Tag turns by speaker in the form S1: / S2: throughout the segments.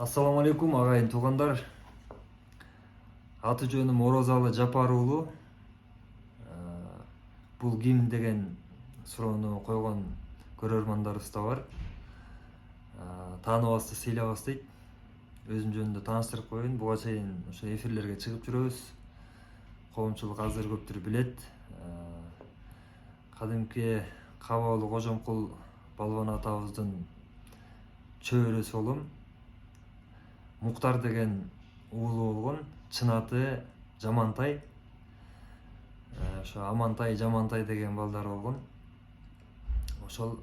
S1: Ассаламу алейкум агайын туугандар. Аты жөнүм Орозалы Жапар уулу. Бул ким деген суроону койгон көрөрмандарыбыз да бар. Тааныбасты сыйлабас дейт. Өзүм жөнүндө тааныштырып коеюн. Буга чейин ошо эфирлерге чыгып жүрөбүз. Коомчулук азыр көптүр билет. Кадимки Кабаалуу Кожомкул балбан атабыздын чөбөрөсү болом. Муктар деген уулу болгон. Чын аты Жамантай. Ошо Амантай, Жамантай деген балдары болгон. Ошол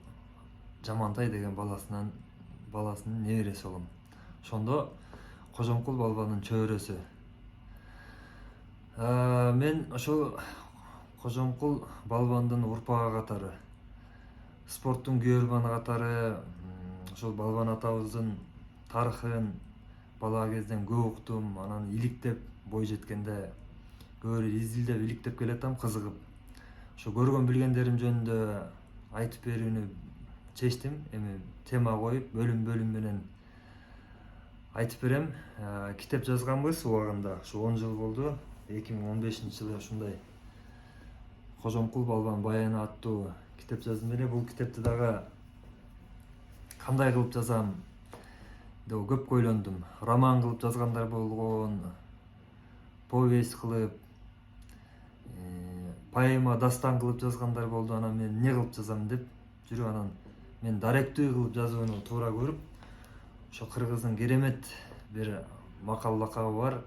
S1: Жамантай деген баласынын небереси болом. Ошондо Кожомкул балбанын чөбөрөсү. Мен ошол Кожомкул балбандын урпагы катары, спорттун күйөрманы катары ошол балбан атабыздын тарыхын бала кезден көп уктум. Анан иликтеп бой жеткенде көбүрөөк изилдеп иликтеп келатам, кызыгып. Ошо көргөн билгендерим жөнүндө айтып берүүнү чечтим. Эми тема коюп, бөлүм менен айтып берем. Китеп жазганбыз убагында. Ушу 10 жыл болду. 2015-жылы ушундай Кожомкул балбан баяны аттуу китеп жаздым эле. Бул китепти дагы кандай кылып жазам деп көп ойлондум. Роман кылып жазгандар болгон, повесть кылып, поэма, дастан кылып жазгандар болду. Анан мен эмне кылып жазам деп жүрүп, анан мен даректүү кылып жазууну туура көрүп, ошо кыргыздын керемет бир макал лакабы бар.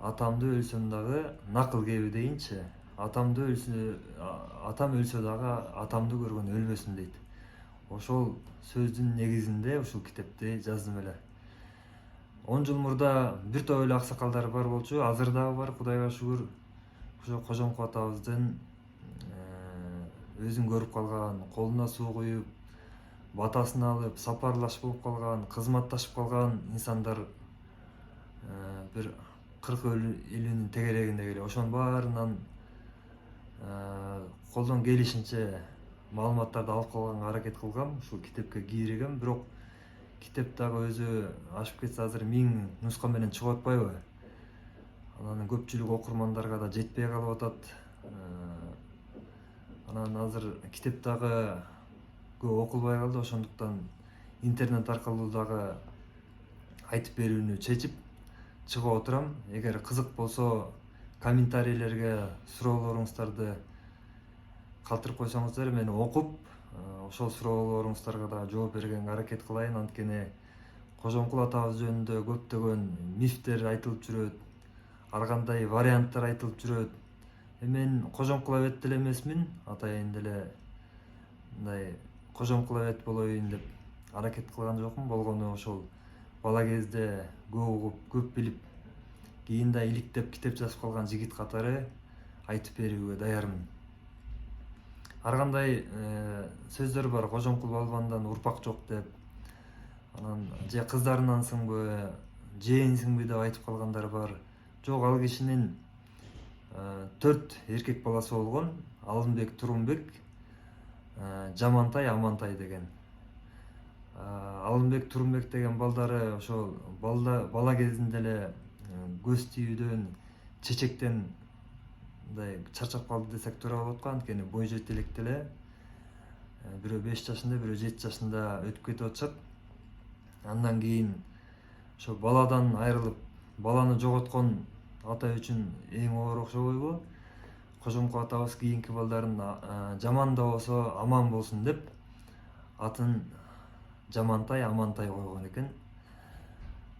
S1: Атамды өлсөм дагы накыл кеби дейинчи. Атам өлсө дагы атамды көргөн өлбөсүн дейт. Ошол сөздүн негизинде ушул китепти жаздым эле. 10 жыл мурда бир топ эле аксакалдар бар болчу, азыр дагы бар, Кудайга шүгүр. Ошо Кожомкул атабыздын өзүн көрүп калган, колуна суу куюп, батасын алып, сапарлаш болуп калган, кызматташып калган инсандар бир 40-50-нин тегерегинде эле. Ошонун баарынан колдон келишинче маалыматтарды алып калганга аракет кылгам, ушул китепке кииргем. Бирок китеп дагы өзү ашып кетсе азыр 1000 нуска менен чыгып атпайбы? Анан көпчүлүк окурмандарга да жетпей калып атат. Анан азыр китеп дагы көп окулбай калды. Ошондуктан интернет аркылуу дагы айтып берүүнү чечип чыгып отурам. Эгер кызык болсо комментарийлерге суроолоруңуздарды калтырып койсоңуздар, мен окуп, ошол суроолоруңуздарга да жооп бергенге аракет кылайын. Анткени Кожомкул атабыз жөнүндө көптөгөн мифтер айтылып жүрөт, ар кандай варианттар айтылып жүрөт. Мен Кожомкул абет деле эмесмин, атайын деле мындай Кожомкул абет болоюн деп аракет кылган жокмун. Болгону ошол бала кезде көп угуп, көп билип, кийин да иликтеп китеп жазып калган жигит катары айтып берүүгө даярмын. Ар кандай сөздөр бар, Кожомкул балбандан урпак жок деп. Анан же кыздарынансыңбы, жээнсиңби деп айтып калгандар бар. Жок, ал кишинин 4 эркек баласы болгон. Алымбек, Турумбек, Жамантай, Амантай деген. Алымбек, Турумбек деген балдары ошол бала кезинде эле көз тийүүдөн, чечектен мындай чарчап калды десек туура болот го. Анткени бой жете электе эле бирөө 5 жашында, бирөө 7 жашында өтүп кетип атышат. Андан кийин ошо баладан айрылып, баланы жоготкон ата үчүн эң оор окшобойбу? Кожомкул атабыз кийинки балдарын жаман да болсо аман болсун деп атын Жамантай, Амантай койгон экен.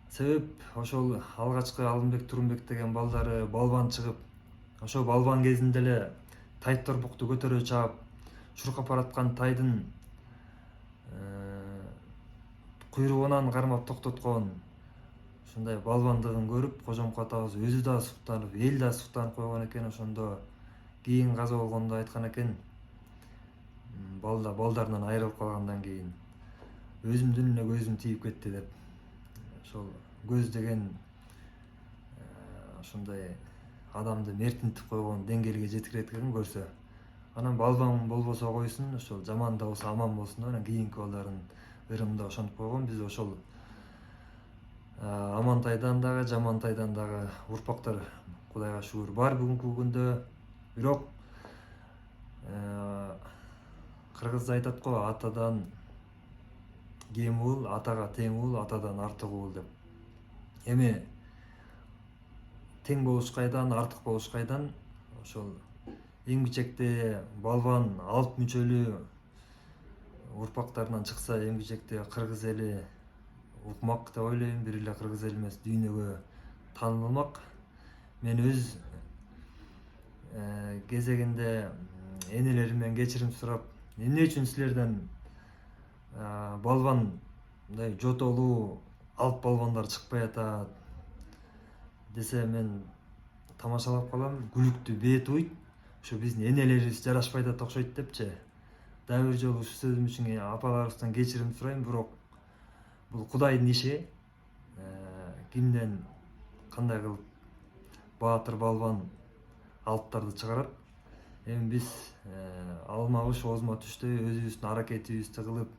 S1: Себеп ошол алгачкы Алымбек, Турумбек деген балдары балбан чыгып, ошо балбан кезинде эле тай торпукту көтөрө чаап, чуркап бараткан тайдын куйругунан кармап токтоткон ушундай балбандыгын көрүп, Кожомкул атабыз өзү да суктанып, эл да суктанып койгон экен. Ошондо кийин каза болгондо айткан экен, балдарынан айрылып калгандан кийин өзүмдүн эле көзүм тийип кетти деп. Ошол көз деген ошондой адамды мертинтип койгон деңгээлге жеткирет экен көрсө. Анан балбан болбосо койсун, ошол жаман да болсо аман болсун деп, анан кийинки балдарын ырымында ошентип койгон. Биз ошол Амантайдан дагы Жамантайдан дагы урпактар Кудайга шүгүр бар бүгүнкү күндө. Бирок кыргызда айтат го, атадан кем уул, атага тең уул, атадан артык уул деп. Эми тең болуш кайдан, артык болуш кайдан? Ошол эң бичекте балбан алп мүчөлүү урпактарынан чыкса, эң бичекте кыргыз эли укмак деп ойлойм. Бир эле кыргыз эли эмес, дүйнөгө таанылмак. Мен өз кезегинде энелеримден кечирим сурап, эмне үчүн силерден балбан мындай жотолуу алп балбандар чыкпай атат десе, мен тамашалап калам, күлүктүү бээ тууйт. Ошо биздин энелерибиз жарашпайт атат окшойт депчи. Дагы бир жолу ушу сөзүм үчүн апаларыбыздан кечирим сурайм, бирок бул Кудайдын иши. Кимден кандай кылып баатыр балбан алптарды чыгарат. Эми биз алма уш оозума түштөй өзүбүздүн аракетибизди кылып,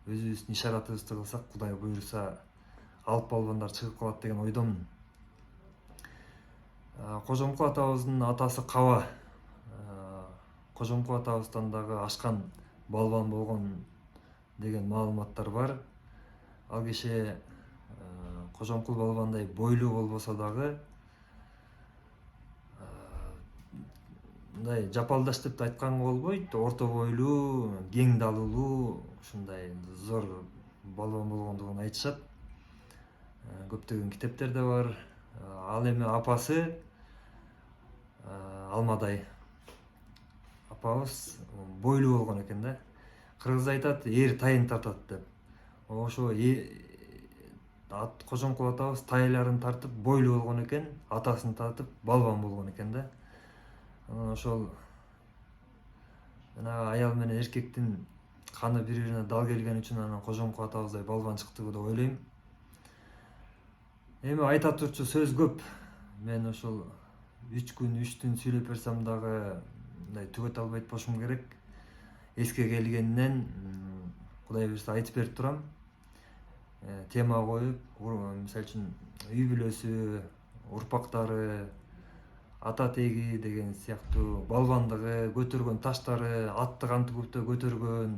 S1: өзүбүздүн ишаратыбызды кылсак, Кудай буйруса алп балбандар чыгып калат деген ойдомун. Кожомкул атабыздын атасы Каба. Кожомкул атабыздан дагы ашкан балбан болгон деген маалыматтар бар. Ал киши Кожомкул балбандай бойлуу болбосо дагы, мындай жапалдаш деп да айтканга болбойт, орто бойлуу, кең далылуу, ушундай зор балбан болгондугун айтышат. Көптөгөн китептерде бар. Ал эми апасы Алмадай апабыз бойлуу болгон экен да. Кыргызда айтат, эр тайын тартат деп. Ошо Кожомкул атабыз тайларын тартып бойлуу болгон экен, атасын тартып балбан болгон экен да. Анан ошол аял менен эркектин каны бири-бирине дал келген үчүн анан Кожомкул атабыздай балбан чыктыбы деп ойлойм. Эми айта турчу сөз көп. Мен ошол 3 күн 3 түн сүйлөп берсем дагы мындай түгөтө албайт болушум керек. Эске келгенинен Кудай буйруса айтып берип турам. Тема коюп, мисалы үчүн үй бүлөсү, урпактары, ата теги деген сыяктуу, балбандыгы, көтөргөн таштары, атты кантип көптө көтөргөн,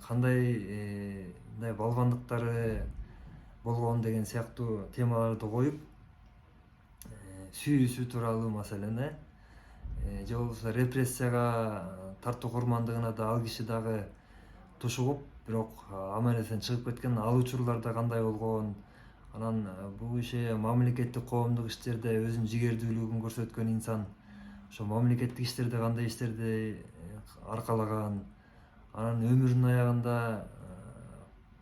S1: кандай мындай балбандыктары болгон деген сыяктуу темаларды коюп, сүйүүсү тууралуу маселени, же болбосо репрессияга тартуу курмандыгына да ал киши дагы тушугуп, бирок аман-эсен чыгып кеткен. Ал учурларда кандай болгон, анан бул киши мамлекеттик коомдук иштерде өзүнүн жигердүүлүгүн көрсөткөн инсан. Ошо мамлекеттик иштерде кандай иштерди аркалаган, анан өмүрүнүн аягында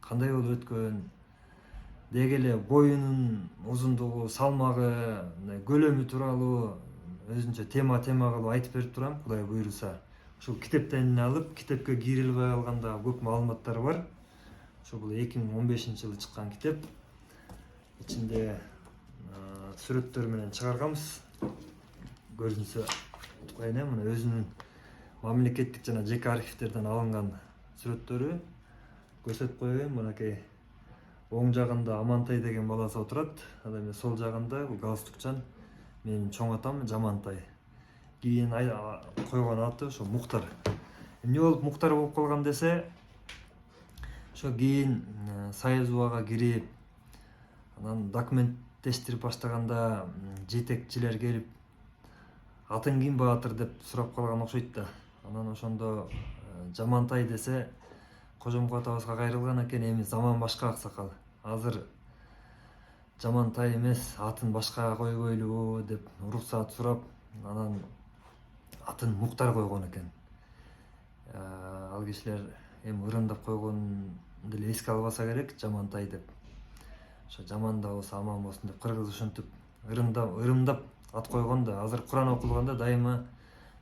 S1: кандай болуп өткөн, деги эле боюнун узундугу, салмагы, көлөмү тууралуу өзүнчө тема кылып айтып берип турам, Кудай буйруса. Ушул китептен алып, китепке кирилбей калганда көп маалыматтар бар. Ошо бул 2015-жылы чыккан китеп. Ичинде сүрөттөр менен чыгарганбыз. Көрүнсө коеюн, мына өзүнүн мамлекеттик жана жеке архивтерден алынган сүрөттөрү көрсөтүп коеюн. Мынакей оң жагында Амантай деген баласы отурат. Ал эми сол жагында галстукчан менин чоң атам Жамантай. Кийин койгон аты ошо Муктар. Эмне болуп Муктар болуп калган десе, ошо кийин Союз убага кирип, анан документтештирип баштаганда жетекчилер келип, атын ким баатыр деп сурап калган окшойт да. Анан ошондо Жамантай десе, Кожомкул атабызга кайрылган экен, эми заман башка аксакал. Азыр Жамантай эмес, атын башка койбойлубу деп уруксаат сурап, анан атын Муктар койгон экен. Ал кишилер эми ырымдап койгонун деле эске албаса керек, Жамантай деп. Ошо жаман да болсо аман болсун деп кыргыз ушинтип ырымдап ат койгон да. Азыр Куран окулганда дайыма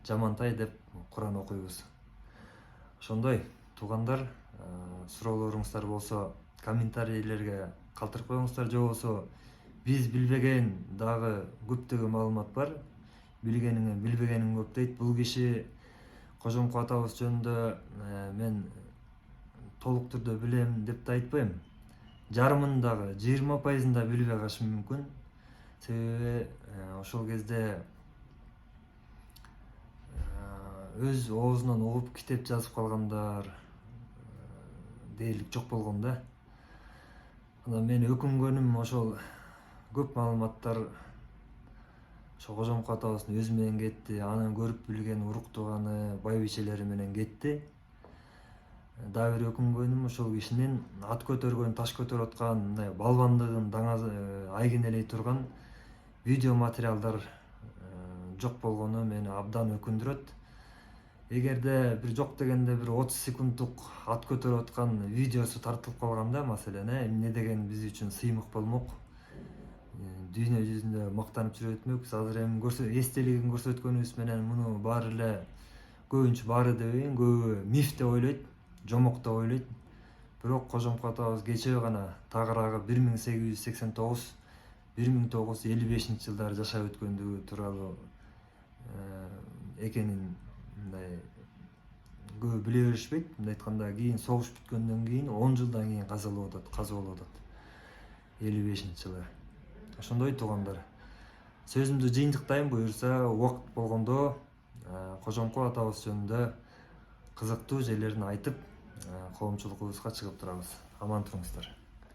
S1: Жамантай деп Куран окуйбуз. Ошондой туугандар, суроолоруңуздар болсо комментарийлерге калтырып коюңуздар, же болбосо биз билбеген дагы көптөгөн маалымат бар. Билгениңен билбегениң көп дейт. Бул киши Кожомкул атабыз жөнүндө мен толук түрдө билем деп да айтпайм. жарымын дагы 20% да билбей калышы мүмкүн. Себеби ошол кезде өз оозунан угуп китеп жазып калгандар дээрлик жок болгон да. Анан мен өкүнгөнүм ошол көп маалыматтар ошо Кожомко атабыздын өзү менен кетти, анын көрүп билген урук тууганы, байбичелери менен кетти. Дагы бир өкүнгөнүм ошол кишинин ат көтөргөн, таш көтөрүп аткан, мындай балбандыгын айгинелей турган видео материалдар жок болгону мени абдан өкүндүрөт. Эгерде бир жок дегенде бир 30 секунддук ат көтөрүп аткан видеосу тартылып калганда, маселен, эмне деген биз үчүн сыймык болмок. Дүйнө жүзүндө мактанып жүрө өтмөкбүз. Азыр эми эстелигин көрсөткөнүбүз менен муну баары эле көбүнчө, баары дебейин, көбү миф деп ойлойт, жомок деп ойлойт. Бирок Кожомко атабыз кечээ гана тагыраагы 1889-1955 жылдары жашап өткөндүгү тууралуу экенин мындай көбү биле беришпейт. Мындай айтканда, кийин согуш бүткөндөн кийин 10 жылдан кийин казылып атат. 55-жылы. Ошондой туугандар. Сөзүмдү жыйынтыктайм, буюрса убакыт болгондо Кожомко атабыз жөнүндө кызыктуу жерлерин айтып, коомчулугубузга чыгып турабыз. Аман туруңуздар.